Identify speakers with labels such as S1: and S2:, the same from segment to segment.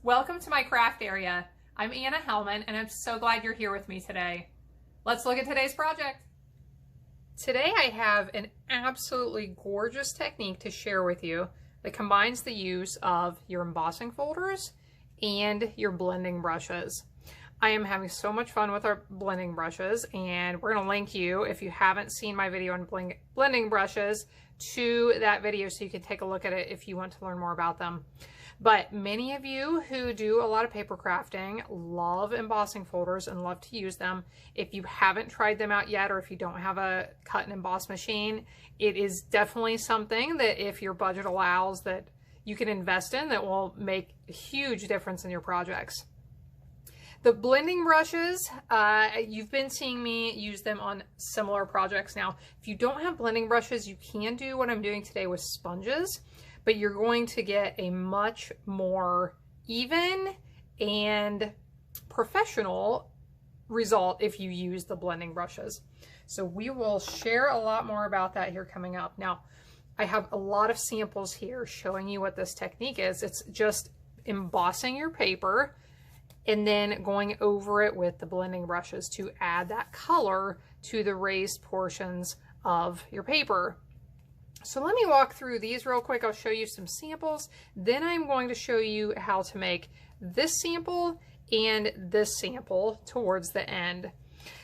S1: Welcome to my craft area. I'm Anna Hellman and I'm so glad you're here with me today. Let's look at today's project. Today I have an absolutely gorgeous technique to share with you that combines the use of your embossing folders and your blending brushes. I am having so much fun with our blending brushes, and we're going to link you, if you haven't seen my video on blending brushes, to that video so you can take a look at it if you want to learn more about them. But many of you who do a lot of paper crafting love embossing folders and love to use them. If you haven't tried them out yet, or if you don't have a cut and emboss machine, it is definitely something that, if your budget allows, that you can invest in that will make a huge difference in your projects. The blending brushes, you've been seeing me use them on similar projects. Now, if you don't have blending brushes, you can do what I'm doing today with sponges, but you're going to get a much more even and professional result if you use the blending brushes. So we will share a lot more about that here coming up. Now, I have a lot of samples here showing you what this technique is. It's just embossing your paper and then going over it with the blending brushes to add that color to the raised portions of your paper. So let me walk through these real quick. I'll show you some samples. Then I'm going to show you how to make this sample and this sample towards the end.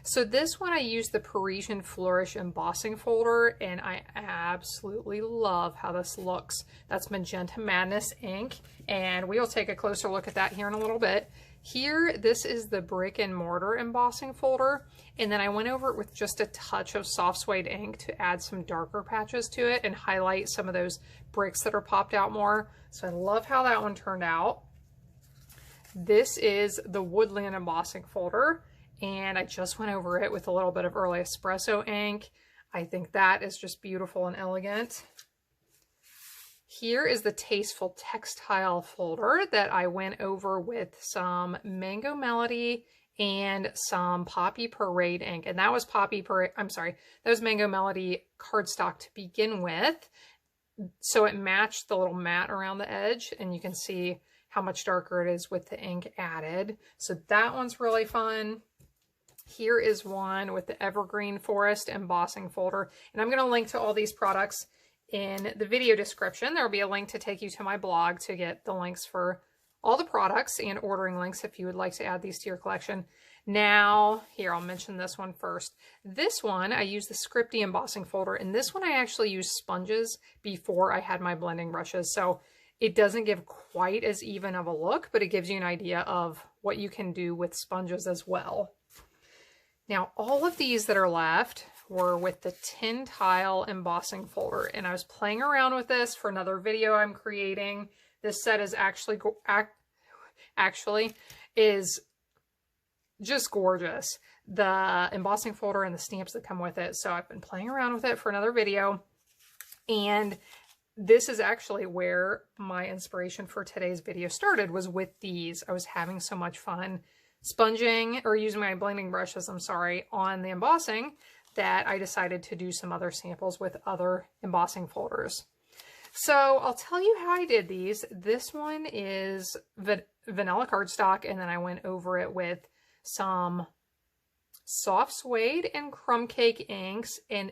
S1: So this one, I use the Parisian Flourish embossing folder, and I absolutely love how this looks. That's Magenta Madness ink, and we'll take a closer look at that here in a little bit. Here, this is the Brick and Mortar embossing folder, and then I went over it with just a touch of soft suede ink to add some darker patches to it and highlight some of those bricks that are popped out more. So I love how that one turned out. This is the Woodland embossing folder, and I just went over it with a little bit of early espresso ink. I think that is just beautiful and elegant. Here is the Tasteful Textile folder that I went over with some Mango Melody and some Poppy Parade ink. And that was that was Mango Melody cardstock to begin with. So it matched the little mat around the edge, and you can see how much darker it is with the ink added. So that one's really fun. Here is one with the Evergreen Forest embossing folder. And I'm going to link to all these products in the video description. There will be a link to take you to my blog to get the links for all the products and ordering links if you would like to add these to your collection. Now, here, I'll mention this one first. This one, I use the Scripty embossing folder, and this one I actually used sponges before I had my blending brushes. So it doesn't give quite as even of a look, but it gives you an idea of what you can do with sponges as well. Now, all of these that are left were with the Tin Tile embossing folder, and I was playing around with this for another video I'm creating. This set is actually is just gorgeous, the embossing folder and the stamps that come with it. So I've been playing around with it for another video, and this is actually where my inspiration for today's video started, was with these. I was having so much fun sponging, or using my blending brushes, on the embossing, that I decided to do some other samples with other embossing folders. So I'll tell you how I did these. This one is vanilla cardstock, and then I went over it with some soft suede and crumb cake inks. And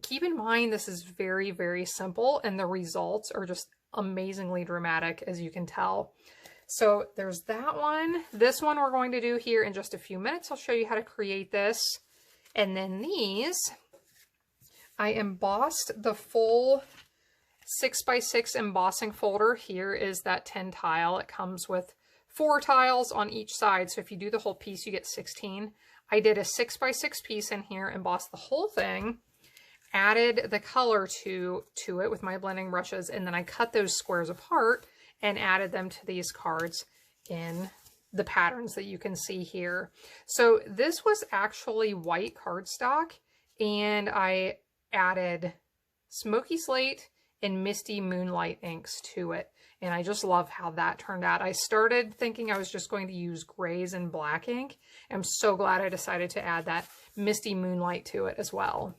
S1: keep in mind, this is very, very simple, and the results are just amazingly dramatic, as you can tell. So there's that one. This one we're going to do here in just a few minutes. I'll show you how to create this. And then these, I embossed the full 6x6 embossing folder. Here is that 10 tile. It comes with 4 tiles on each side. So if you do the whole piece, you get 16. I did a 6x6 piece in here, embossed the whole thing, added the color to it with my blending brushes, and then I cut those squares apart and added them to these cards in the patterns that you can see here. So this was actually white cardstock, and I added Smoky Slate and Misty Moonlight inks to it. And I just love how that turned out. I started thinking I was just going to use grays and black ink. I'm so glad I decided to add that Misty Moonlight to it as well.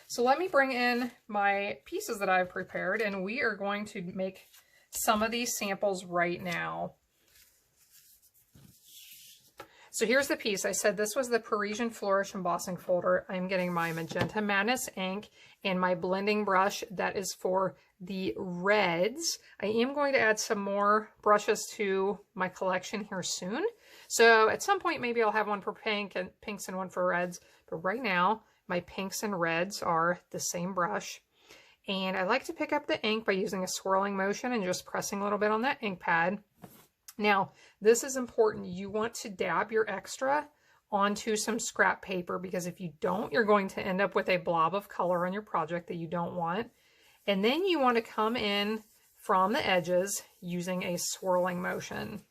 S1: So let me bring in my pieces that I've prepared, and we are going to make some of these samples right now. So here's the piece. I said this was the Parisian Flourish embossing folder. I'm getting my Magenta Madness ink and my blending brush that is for the reds. I am going to add some more brushes to my collection here soon. So at some point, maybe I'll have one for pinks and one for reds. But right now, my pinks and reds are the same brush. And I like to pick up the ink by using a swirling motion and just pressing a little bit on that ink pad. Now, this is important. You want to dab your extra onto some scrap paper, because if you don't, you're going to end up with a blob of color on your project that you don't want. And then you want to come in from the edges using a swirling motion.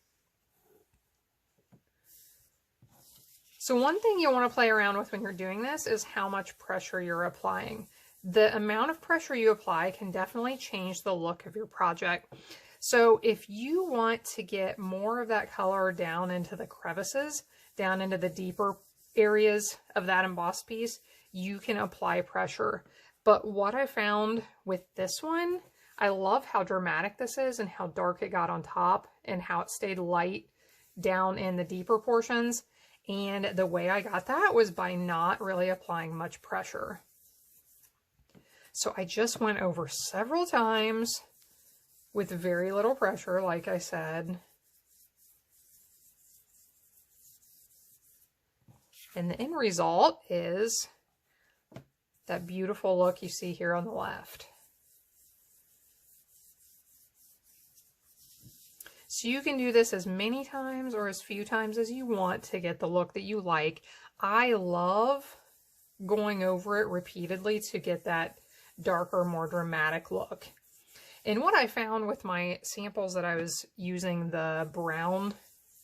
S1: So one thing you'll want to play around with when you're doing this is how much pressure you're applying. The amount of pressure you apply can definitely change the look of your project. So if you want to get more of that color down into the crevices, down into the deeper areas of that embossed piece, you can apply pressure. But what I found with this one, I love how dramatic this is and how dark it got on top and how it stayed light down in the deeper portions. And the way I got that was by not really applying much pressure. So I just went over several times with very little pressure, like I said. And the end result is that beautiful look you see here on the left. So you can do this as many times or as few times as you want to get the look that you like. I love going over it repeatedly to get that darker, more dramatic look. And what I found with my samples that I was using the brown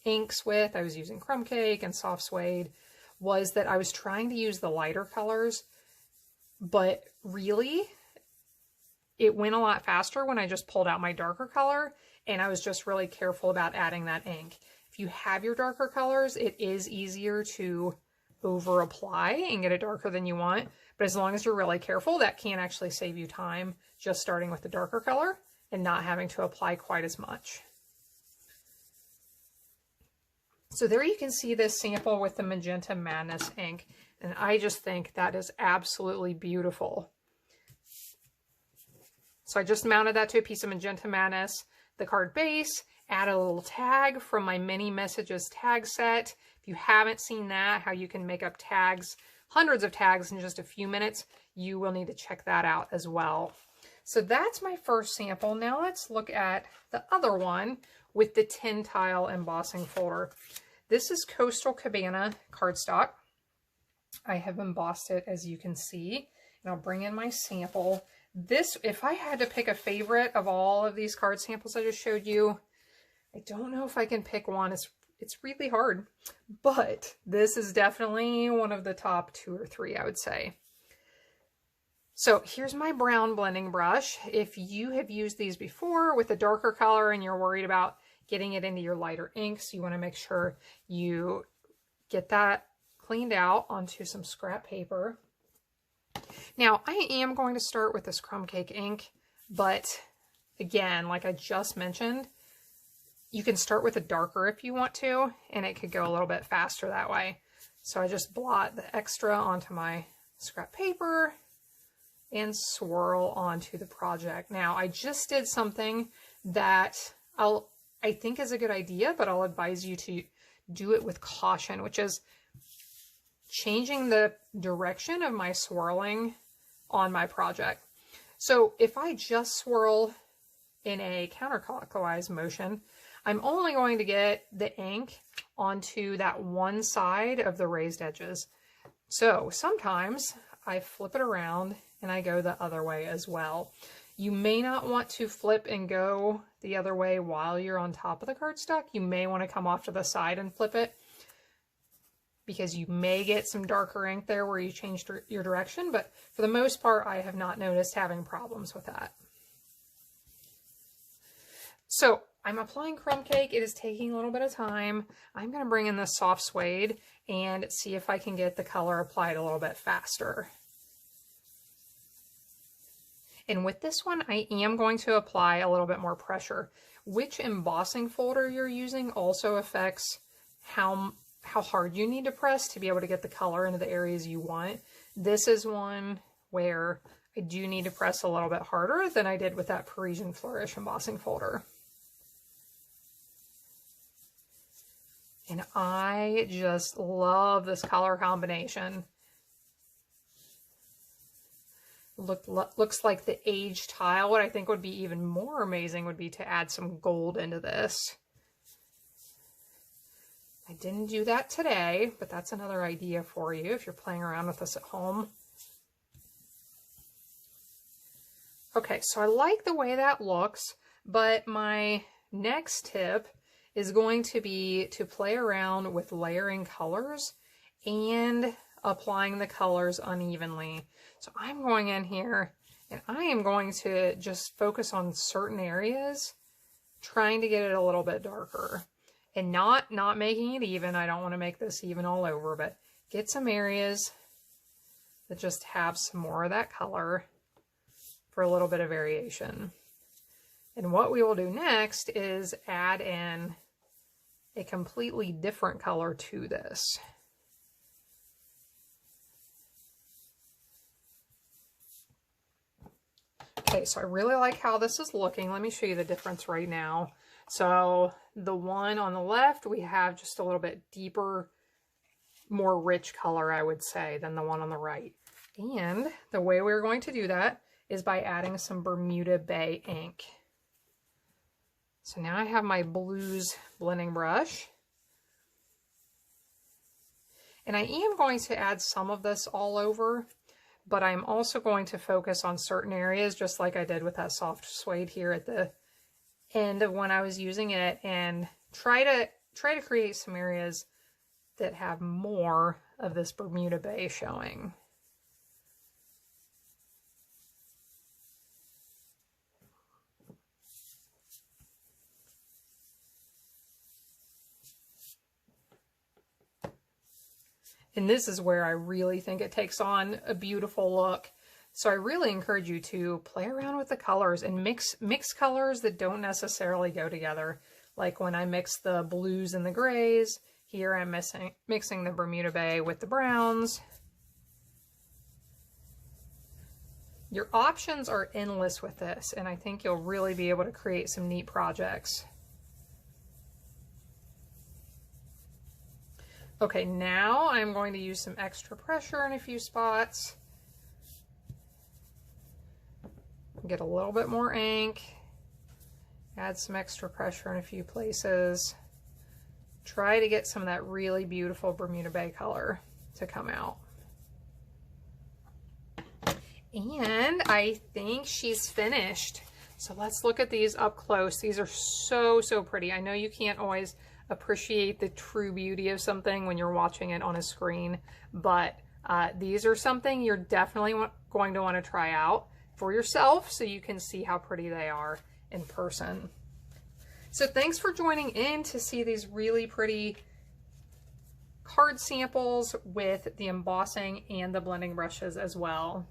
S1: inks with, I was using Crumb Cake and Soft Suede, was that I was trying to use the lighter colors, but really it went a lot faster when I just pulled out my darker color, and I was just really careful about adding that ink. If you have your darker colors, it is easier to over apply and get it darker than you want, but as long as you're really careful, that can actually save you time just starting with the darker color and not having to apply quite as much. So there you can see this sample with the Magenta Madness ink, and I just think that is absolutely beautiful. So I just mounted that to a piece of Magenta Madness, the card base, added a little tag from my Mini Messages tag set. If you haven't seen that, how you can make up tags, hundreds of tags in just a few minutes, you will need to check that out as well. So that's my first sample. Now let's look at the other one with the 10 tile embossing folder. This is Coastal Cabana cardstock. I have embossed it, as you can see, and I'll bring in my sample. This, if I had to pick a favorite of all of these card samples I just showed you, I don't know if I can pick one. It's really hard, but this is definitely one of the top 2 or 3, I would say. So here's my brown blending brush. If you have used these before with a darker color and you're worried about getting it into your lighter inks, you want to make sure you get that cleaned out onto some scrap paper. Now, I am going to start with this Crumb Cake ink, but again, like I just mentioned, you can start with a darker if you want to, and it could go a little bit faster that way. So I just blot the extra onto my scrap paper and swirl onto the project. Now, I just did something that I think is a good idea, but I'll advise you to do it with caution, which is changing the direction of my swirling on my project. So if I just swirl in a counterclockwise motion, I'm only going to get the ink onto that one side of the raised edges. So sometimes I flip it around and I go the other way as well. You may not want to flip and go the other way while you're on top of the cardstock. You may want to come off to the side and flip it, because you may get some darker ink there where you changed your direction, but for the most part, I have not noticed having problems with that. So I'm applying Crumb Cake. It is taking a little bit of time. I'm going to bring in the Soft Suede and see if I can get the color applied a little bit faster. And with this one, I am going to apply a little bit more pressure. Which embossing folder you're using also affects how hard you need to press to be able to get the color into the areas you want. This is one where I do need to press a little bit harder than I did with that Parisian Flourish embossing folder. And I just love this color combination. Looks like the age tile. What I think would be even more amazing would be to add some gold into this. I didn't do that today, but that's another idea for you if you're playing around with this at home. Okay, so I like the way that looks, but my next tip is going to be to play around with layering colors and applying the colors unevenly. So I'm going in here and I am going to just focus on certain areas, trying to get it a little bit darker and not making it even. I don't want to make this even all over, but get some areas that just have some more of that color for a little bit of variation. And what we will do next is add in a completely different color to this. Okay, so I really like how this is looking. Let me show you the difference right now. So the one on the left, we have just a little bit deeper, more rich color, I would say, than the one on the right. And the way we're going to do that is by adding some Bermuda Bay ink. So now I have my blues blending brush. And I am going to add some of this all over, but I'm also going to focus on certain areas, just like I did with that soft suede here at the end of when I was using it, and try to create some areas that have more of this Bermuda Bay showing. And this is where I really think it takes on a beautiful look. So I really encourage you to play around with the colors and mix colors that don't necessarily go together. Like when I mix the blues and the grays, here I'm mixing the Bermuda Bay with the browns. Your options are endless with this, and I think you'll really be able to create some neat projects. Okay, now I'm going to use some extra pressure in a few spots. Get a little bit more ink. Add some extra pressure in a few places. Try to get some of that really beautiful Bermuda Bay color to come out. And I think she's finished. So let's look at these up close. These are so, so pretty. I know you can't always appreciate the true beauty of something when you're watching it on a screen, but these are something you're definitely going to want to try out for yourself so you can see how pretty they are in person. So thanks for joining in to see these really pretty card samples with the embossing and the blending brushes as well.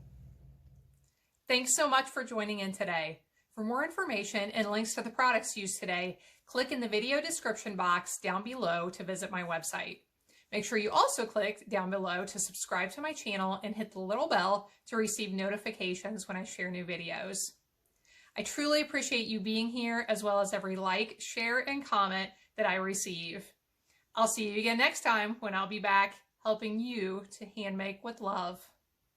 S1: Thanks so much for joining in today. For more information and links to the products used today, click in the video description box down below to visit my website. Make sure you also click down below to subscribe to my channel and hit the little bell to receive notifications when I share new videos. I truly appreciate you being here, as well as every like, share, and comment that I receive. I'll see you again next time when I'll be back helping you to hand make with love.